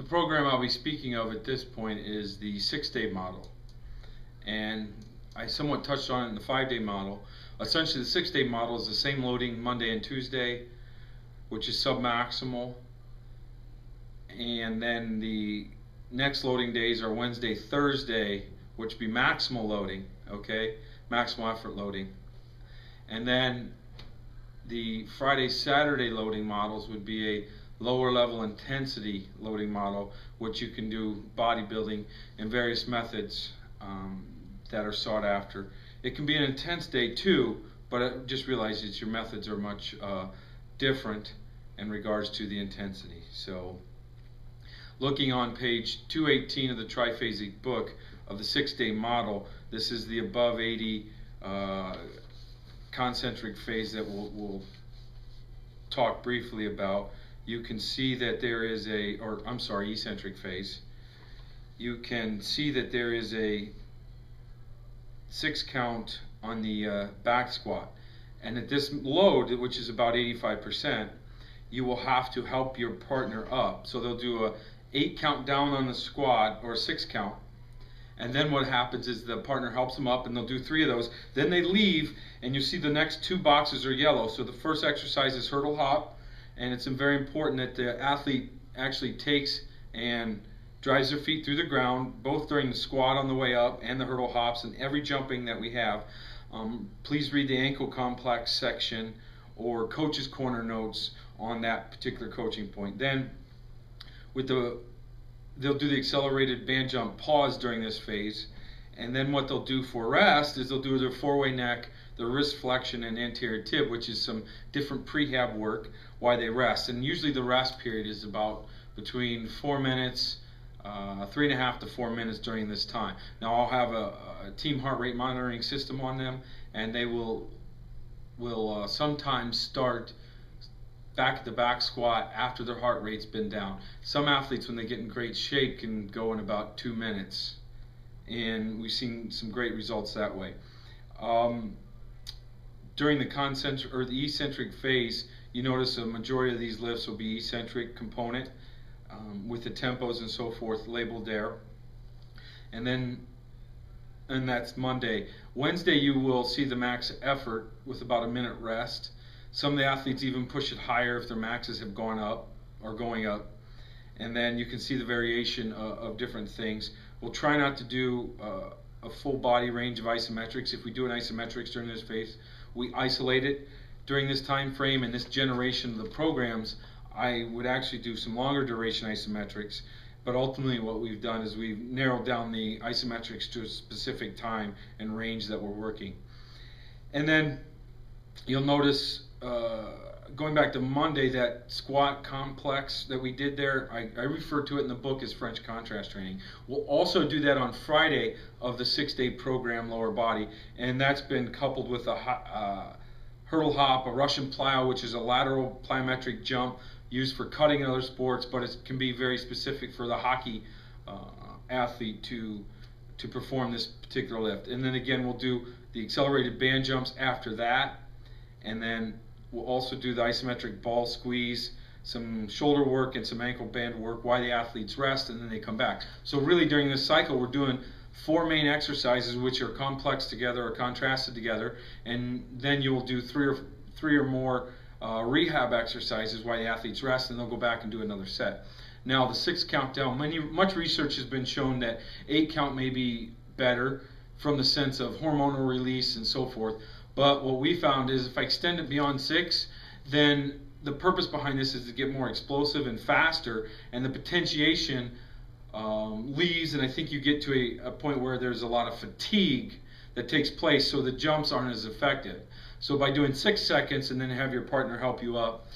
program I'll be speaking of at this point is the 6-day model, and I somewhat touched on it in the 5-day model. Essentially, the 6-day model is the same loading Monday and Tuesday, which is submaximal, and then the next loading days are Wednesday, Thursday, which would be maximal loading, okay, maximal effort loading, and then the Friday, Saturday loading models would be a lower level intensity loading model, which you can do bodybuilding and various methods that are sought after. It can be an intense day too, but just realize that your methods are much different in regards to the intensity. So looking on page 218 of the triphasic book of the 6-day model, this is the above 80 concentric phase that we'll talk briefly about. You can see that there is eccentric phase. You can see that there is a 6 count on the back squat, and at this load, which is about 85%, you will have to help your partner up. So they'll do a 8 count down on the squat, or a 6 count, and then what happens is the partner helps them up, and they'll do 3 of those. Then they leave, and you see the next 2 boxes are yellow. So the first exercise is hurdle hop, and it's very important that the athlete actually takes and drives their feet through the ground, both during the squat on the way up and the hurdle hops and every jumping that we have. Please read the ankle complex section or coach's corner notes on that particular coaching point. Then they'll do the accelerated band jump pause during this phase, and then what they'll do for rest is they'll do their 4-way neck, the wrist flexion, and anterior tib, which is some different prehab work while they rest. And usually the rest period is about between 4 minutes, 3.5 to 4 minutes during this time. Now I'll have a team heart rate monitoring system on them, and they will sometimes start back at the back squat after their heart rate's been down. Some athletes, when they get in great shape, can go in about 2 minutes, and we've seen some great results that way. During the concentric or the eccentric phase, you notice a majority of these lifts will be eccentric component, with the tempos and so forth labeled there. And that's Monday. Wednesday, you will see the max effort with about a minute rest. Some of the athletes even push it higher if their maxes have gone up or going up. And then you can see the variation of different things. We'll try not to do a full body range of isometrics. If we do an isometrics during this phase, we isolate it. During this time frame and this generation of the programs, I would actually do some longer duration isometrics, but ultimately what we've done is we've narrowed down the isometrics to a specific time and range that we're working. And then you'll notice, going back to Monday, that squat complex that we did there, I refer to it in the book as French contrast training. We'll also do that on Friday of the 6-day program lower body, and that's been coupled with a hurdle hop, a Russian plow, which is a lateral plyometric jump used for cutting in other sports, but it can be very specific for the hockey athlete to perform this particular lift. And then again, we'll do the accelerated band jumps after that, and then we'll also do the isometric ball squeeze, some shoulder work and some ankle band work while the athletes rest, and then they come back. So really during this cycle, we're doing 4 main exercises which are complex together or contrasted together, and then you'll do three or more rehab exercises while the athletes rest, and they'll go back and do another set. Now the 6 count down, much research has been shown that 8 count may be better from the sense of hormonal release and so forth, but what we found is if I extend it beyond 6, then the purpose behind this is to get more explosive and faster, and the potentiation leaves, and I think you get to a point where there's a lot of fatigue that takes place, so the jumps aren't as effective. So by doing 6 seconds and then have your partner help you up,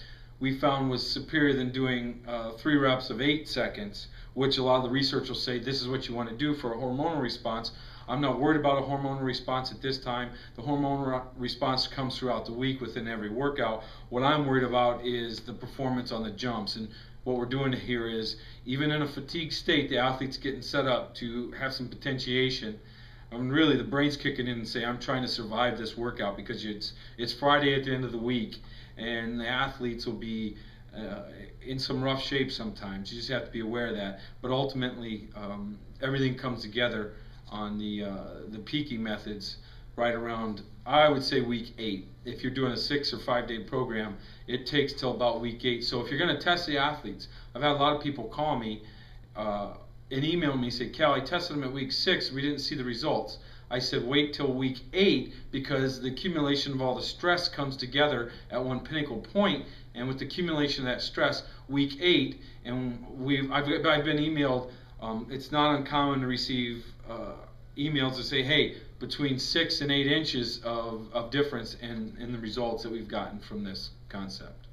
we found was superior than doing 3 reps of 8 seconds, which a lot of the research will say this is what you want to do for a hormonal response. I'm not worried about a hormonal response at this time. The hormonal response comes throughout the week within every workout. What I'm worried about is the performance on the jumps, and what we're doing here is, even in a fatigued state, the athlete's getting set up to have some potentiation. I mean, really, the brain's kicking in and say, I'm trying to survive this workout, because it's Friday at the end of the week, and the athletes will be in some rough shape sometimes. You just have to be aware of that. But ultimately, everything comes together on the peaking methods right around, I would say, week 8. If you're doing a 6 or 5 day program, it takes till about week 8. So if you're going to test the athletes, I've had a lot of people call me and email me and say, Cal, I tested them at week 6, we didn't see the results. I said, wait till week 8, because the accumulation of all the stress comes together at one pinnacle point, and with the accumulation of that stress, week 8, and I've been emailed. It's not uncommon to receive emails that say, hey, between 6 and 8 inches of difference in the results that we've gotten from this concept.